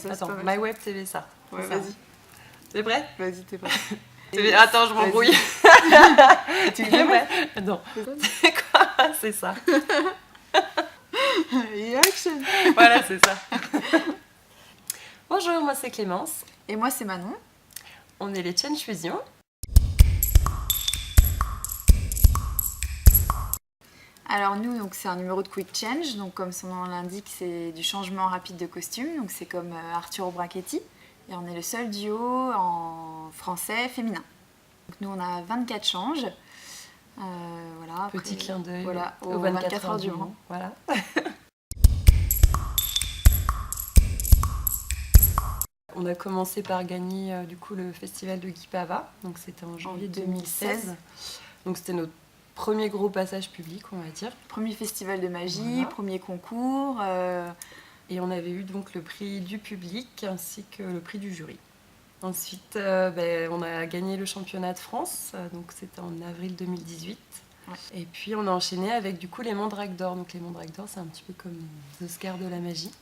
ça, Attends, c'est pas mal. My Web TV, ça. Ouais, C'est ça. vas-y. T'es prêt? Vas-y, t'es prêt. Attends, je m'embrouille. Tu T'es es prêt? Non. C'est quoi? C'est ça. Et action. Voilà, c'est ça. Bonjour, moi c'est Clémence. Et moi, c'est Manon. On est les Change Fusion. Alors nous, donc, c'est un numéro de Quick Change. Donc comme son nom l'indique, c'est du changement rapide de costume. Donc c'est comme Arturo Brachetti. Et on est le seul duo en français féminin. Donc nous, on a 24 changes. Voilà, après, Petit clin d'œil voilà, aux 24 heures du Mans. Voilà. On a commencé par gagner du coup le festival de Guipava, donc c'était en janvier 2016. Donc c'était notre premier gros passage public, on va dire. Premier festival de magie, Voilà. premier concours. Et on avait eu donc le prix du public ainsi que le prix du jury. Ensuite, on a gagné le championnat de France, donc c'était en avril 2018. Ouais. Et puis on a enchaîné avec du coup les Mandrakes d'Or. Donc les Mandrakes d'Or, c'est un petit peu comme les Oscars de la magie.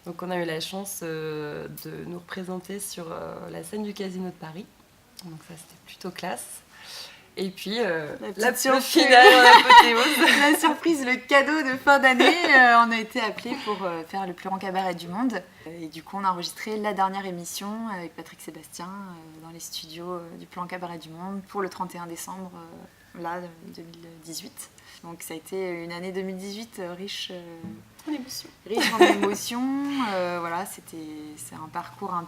Donc on a eu la chance de nous représenter sur la scène du Casino de Paris. Donc ça, c'était plutôt classe. Et puis La finale en apothéose. La surprise, le cadeau de fin d'année, on a été appelés pour faire le plus grand cabaret du monde. Et du coup, on a enregistré la dernière émission avec Patrick Sébastien dans les studios du plus grand cabaret du monde pour le 31 décembre, 2018. Donc ça a été une année 2018 riche En émotion. riche en émotions. Voilà, c'est un parcours un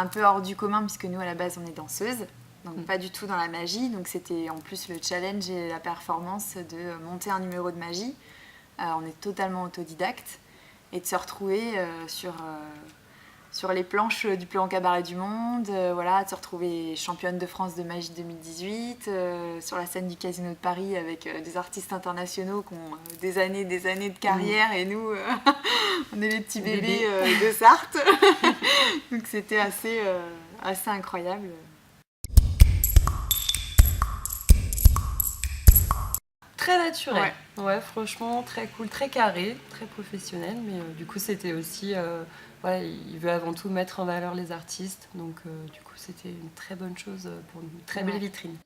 peu hors du commun puisque nous, à la base, on est danseuses. Donc pas du tout dans la magie, donc c'était en plus le challenge et la performance de monter un numéro de magie. On est totalement autodidacte et de se retrouver sur les planches du plus grand cabaret du monde, voilà, de se retrouver championne de France de magie 2018, sur la scène du Casino de Paris avec des artistes internationaux qui ont des années de carrière et nous, on est les petits bébés de Sarthe. Donc c'était assez incroyable. Très naturel. Ouais, franchement, très cool, très carré, très professionnel. Mais du coup, c'était aussi... voilà, il veut avant tout mettre en valeur les artistes. Donc, du coup, c'était une très bonne chose pour une très belle vitrine.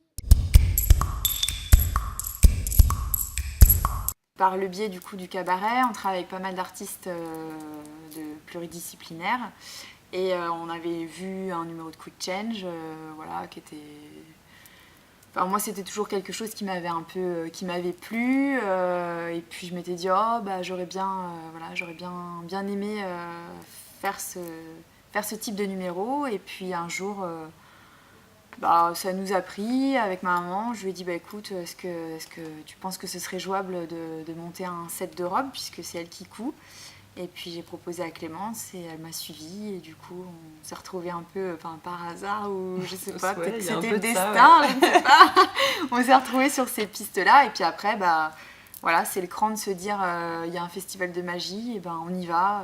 Par le biais du coup du cabaret, on travaille avec pas mal d'artistes pluridisciplinaires. Et on avait vu un numéro de Quick Change, voilà, qui était... Enfin, moi, c'était toujours quelque chose qui m'avait plu, et puis je m'étais dit j'aurais bien aimé faire ce type de numéro. Et puis un jour, ça nous a pris avec ma maman. Je lui ai dit écoute, est-ce que tu penses que ce serait jouable de monter un set de robes puisque c'est elle qui coud. Et puis j'ai proposé à Clémence et elle m'a suivie et du coup on s'est retrouvés un peu par hasard ou je sais pas, peut-être que c'était le destin, je ne sais pas. On s'est retrouvés sur ces pistes-là et puis après voilà, c'est le cran de se dire il y a un festival de magie, et on y va,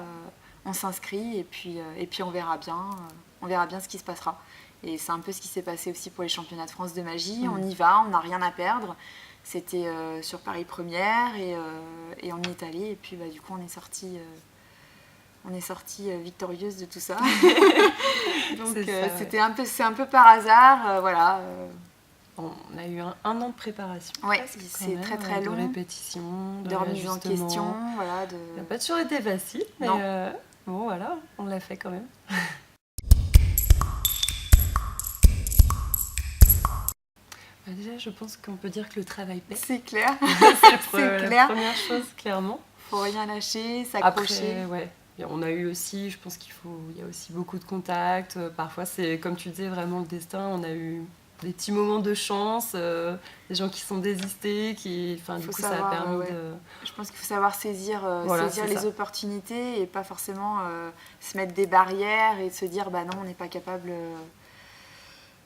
on s'inscrit et puis on verra bien ce qui se passera. Et c'est un peu ce qui s'est passé aussi pour les championnats de France de magie, on y va, on n'a rien à perdre. C'était sur Paris Première et on y est allé. Et puis du coup, on est sorti victorieuse de tout ça. Donc c'est un peu par hasard. Voilà. On a eu un an de préparation. Oui, c'est très très long. De répétition, de remise en question. Voilà, Ça n'a pas toujours été facile, mais bon voilà, on l'a fait quand même. Déjà, je pense qu'on peut dire que le travail paie. C'est clair. C'est la première chose, clairement. Faut rien lâcher, s'accrocher. Après, on a eu aussi, je pense il y a aussi beaucoup de contacts. Parfois, c'est comme tu disais, vraiment le destin. On a eu des petits moments de chance, des gens qui sont désistés, du coup, ça a permis de... Je pense qu'il faut savoir saisir les opportunités et pas forcément se mettre des barrières et se dire non, on n'est pas capable...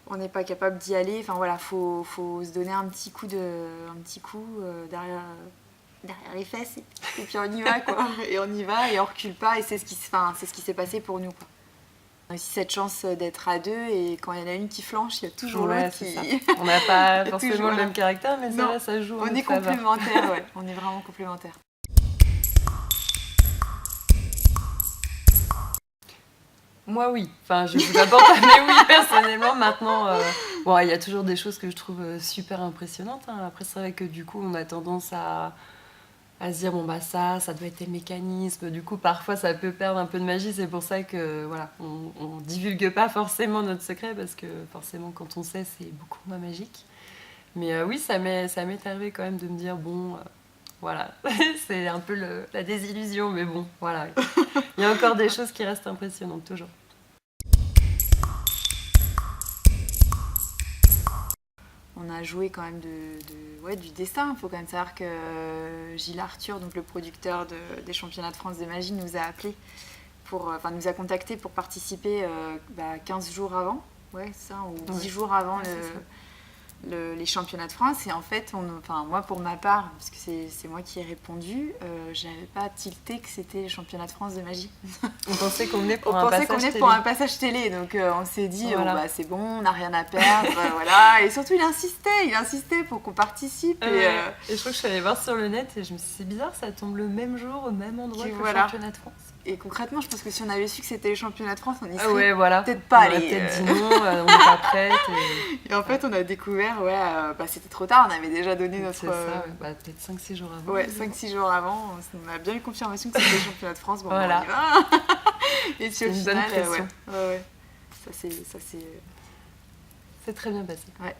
On n'est pas capable d'y aller. Enfin voilà, faut se donner un petit coup derrière les fesses et puis on y va quoi. Et on y va et on recule pas et c'est ce qui s'est passé pour nous quoi. On a aussi cette chance d'être à deux et quand il y en a une qui flanche, il y a toujours l'autre qui... On n'a pas forcément le même caractère, mais ça joue. On est complémentaires, on est vraiment complémentaires. Moi, oui. Enfin, je vous apporte, mais oui, personnellement, maintenant, bon, il y a toujours des choses que je trouve super impressionnantes, hein. Après, c'est vrai que du coup, on a tendance à se dire, bon, bah, ça doit être tel mécanisme. Du coup, parfois, ça peut perdre un peu de magie. C'est pour ça que, voilà, on divulgue pas forcément notre secret, parce que forcément, quand on sait, c'est beaucoup moins magique. Mais oui, ça m'est arrivé quand même de me dire, bon, voilà, c'est un peu la désillusion, mais bon, voilà. Il y a encore des choses qui restent impressionnantes, toujours. On a joué quand même ouais, du destin. Il faut quand même savoir que Gilles Arthur, donc le producteur des championnats de France de magie, nous a appelés nous a contactés pour participer 15 jours avant, ouais, ça, ou 10 jours avant les championnats de France. Et en fait, moi pour ma part, parce que c'est moi qui ai répondu, j'avais pas tilté que c'était les championnats de France de magie. On pensait qu'on venait pour un passage télé, donc on s'est dit voilà. c'est bon, on n'a rien à perdre, voilà. Et surtout il insistait pour qu'on participe. Et je crois que je suis allée voir sur le net et je me suis dit c'est bizarre, ça tombe le même jour au même endroit que le championnat de France. Et concrètement, je pense que si on avait su que c'était les championnats de France, on y serait peut-être pas allé. On aurait peut-être dit non, on n'est pas prête. Et en fait, on a découvert, c'était trop tard, on avait déjà donné notre... C'est ça, peut-être 5-6 jours avant. Ouais, 5-6 jours avant, on a bien eu confirmation que c'était les championnats de France. Bon, voilà. On y va. Et puis au final, ouais. Ça c'est... C'est très bien passé. Ouais.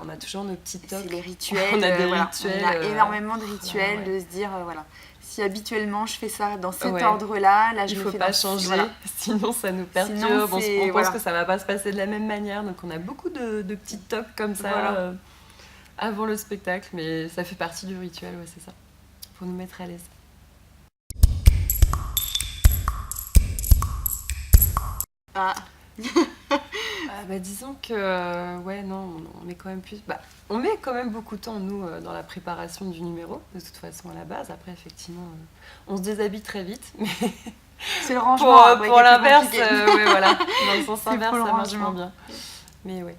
On a toujours nos petits tocs. C'est les rituels. On a des rituels. On a énormément de rituels, de se dire, si habituellement je fais ça dans cet ordre-là, là je il le faut fais pas changer, sinon ça nous perturbe. On pense que ça va pas se passer de la même manière, donc on a beaucoup de petits tocs comme ça avant le spectacle, mais ça fait partie du rituel, ouais, c'est ça. Pour nous mettre à l'aise. Disons que on met quand même plus. On met quand même beaucoup de temps nous dans la préparation du numéro, de toute façon à la base. Après effectivement, on se déshabille très vite, mais c'est le rangement. Pour l'inverse, voilà, dans le sens inverse, ça marche moins bien. Mais ouais.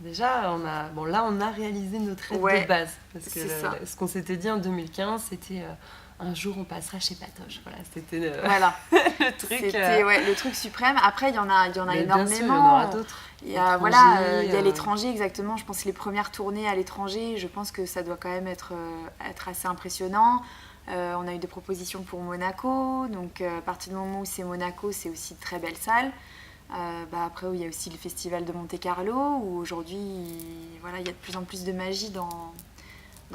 Déjà, on a réalisé notre rêve de base. Parce que ce qu'on s'était dit en 2015, c'était un jour on passera chez Patoche. Voilà, c'était le truc. C'était le truc suprême. Après, il y en a énormément. Bien sûr, il y en aura d'autres. Il y a l'étranger, exactement. Je pense que les premières tournées à l'étranger, je pense que ça doit quand même être assez impressionnant. On a eu des propositions pour Monaco. Donc, à partir du moment où c'est Monaco, c'est aussi de très belles salles. Après, il y a aussi le festival de Monte-Carlo où aujourd'hui il y a de plus en plus de magie dans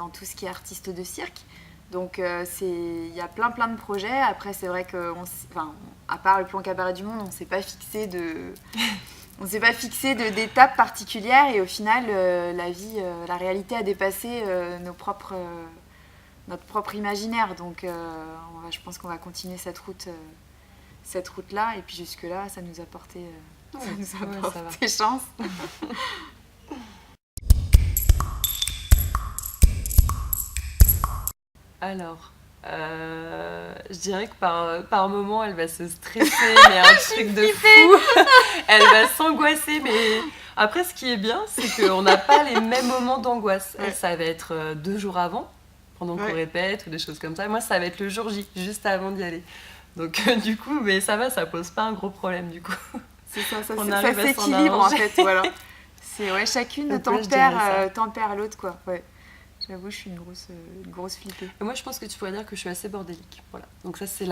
tout ce qui est artiste de cirque. Donc il y a plein de projets. Après, c'est vrai que à part le plan Cabaret du Monde, on ne s'est pas fixé d'étapes particulières et au final la réalité a dépassé notre propre imaginaire. Donc je pense qu'on va continuer cette route-là, et puis jusque-là, ça nous a porté chance. Alors, je dirais que par moment, elle va se stresser, mais un truc de fou. Elle va s'angoisser, mais après, ce qui est bien, c'est qu'on n'a pas les mêmes moments d'angoisse. Elle, ça va être 2 jours avant, pendant qu'on répète, ou des choses comme ça. Moi, ça va être le jour J, juste avant d'y aller. Donc du coup, mais ça va, ça pose pas un gros problème du coup. C'est ça s'équilibre en fait, voilà. C'est chacune tempère l'autre quoi. Ouais. J'avoue, je suis une grosse flippée. Et moi, je pense que tu pourrais dire que je suis assez bordélique. Voilà. Donc ça, c'est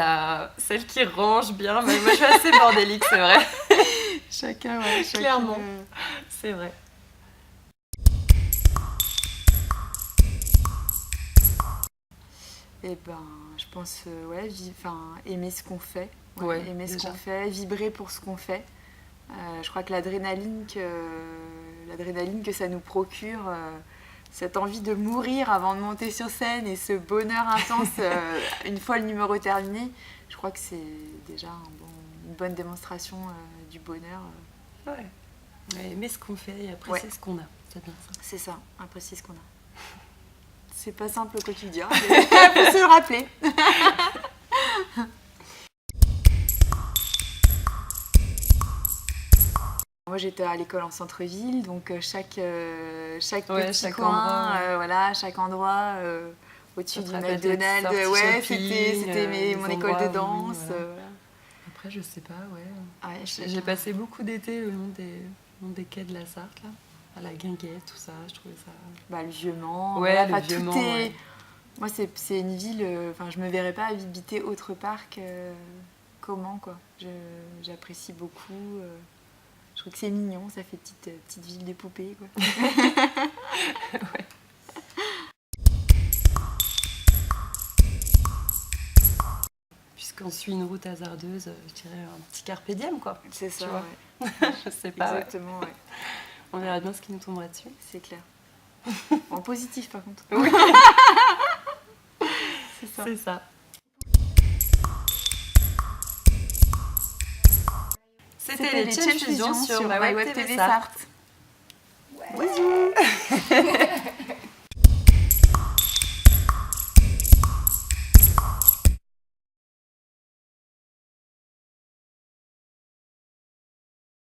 celle qui range bien. Mais moi, je suis assez bordélique, c'est vrai. Chacun. Clairement, c'est vrai. Eh ben, je pense, aimer ce qu'on fait. Aimer ce qu'on fait, vibrer pour ce qu'on fait. Je crois que l'adrénaline que ça nous procure, cette envie de mourir avant de monter sur scène et ce bonheur intense une fois le numéro terminé, je crois que c'est déjà une bonne démonstration du bonheur. Aimer ce qu'on fait et apprécier ce qu'on a, c'est bien ça. C'est ça, apprécier ce qu'on a. C'est pas simple au quotidien, mais il faut se le rappeler. Moi j'étais à l'école en centre-ville, donc chaque petit chaque coin, endroit, voilà, chaque endroit au-dessus Ça te du rappelle des McDonald's, sorties ouais, shopping, c'était des mon école endroits de danse. où, voilà. Après, je sais pas, ouais. Ouais, J'ai passé beaucoup d'été le long des quais de la Sarthe, là, à la Guinguette, tout ça, je trouvais ça... Bah, le Vieux-Mans, Ouais, voilà, le enfin, tout Vieux-Mans, est... ouais. Moi, c'est une ville, enfin, je me verrais pas habiter autre part que Caumont, quoi. J'apprécie beaucoup. Je trouve que c'est mignon, ça fait petite ville de poupées, quoi. Ouais. Puisqu'on suit une route hasardeuse, je dirais un petit carpe diem, quoi. C'est ça, Tu vois. ouais. Je sais pas, ouais. Exactement, ouais. On verra bien ce qui nous tombera dessus. C'est clair. En positif, par contre. Oui, C'est ça. c'est ça. C'était les Change Fusion sur My Web TV Sarthe. Ouais.